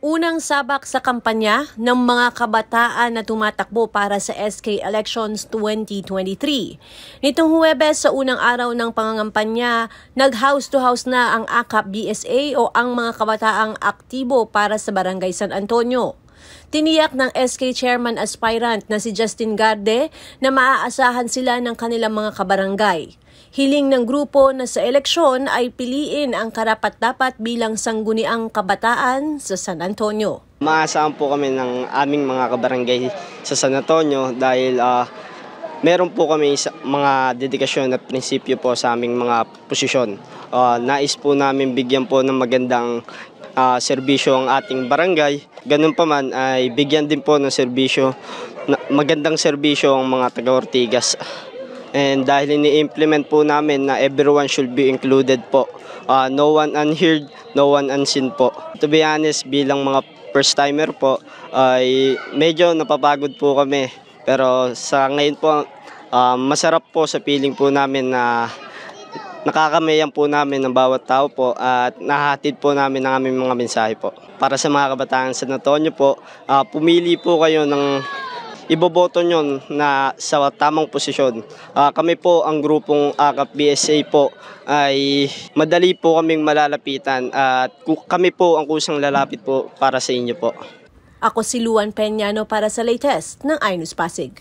Unang sabak sa kampanya ng mga kabataan na tumatakbo para sa SK Elections 2023. Nitong Huwebes sa unang araw ng pangangampanya, nag-house to house na ang AKAP BSA o ang mga kabataang aktibo para sa Barangay San Antonio. Tiniyak ng SK Chairman Aspirant na si Justin Garde na maaasahan sila ng kanilang mga kabarangay. Hiling ng grupo na sa eleksyon ay piliin ang karapat-dapat bilang sangguniang kabataan sa San Antonio. Maasahan po kami ng aming mga kabarangay sa San Antonio dahil meron po kami mga dedikasyon at prinsipyo po sa aming mga posisyon. Nais po namin bigyan po ng magandang serbisyo ang ating barangay. Ganun pa man ay bigyan din po ng serbisyo, magandang serbisyo ang mga taga-Ortigas. And dahil ini-implement po namin na everyone should be included po. No one unheard, no one unseen po. To be honest, bilang mga first timer po, ay medyo napapagod po kami. Pero sa ngayon po, masarap po sa feeling po namin na nakakamayan po namin ng bawat tao po at nahahatid po namin ang aming mga mensahe po. Para sa mga kabataan sa San Antonio po, pumili po kayo ng iboboto nyo na sa tamang posisyon. Kami po ang grupong AKAP BSA po ay madali po kaming malalapitan at kami po ang kusang lalapit po para sa inyo po. Ako si Luan Peñano para sa latest ng iNews Pasig.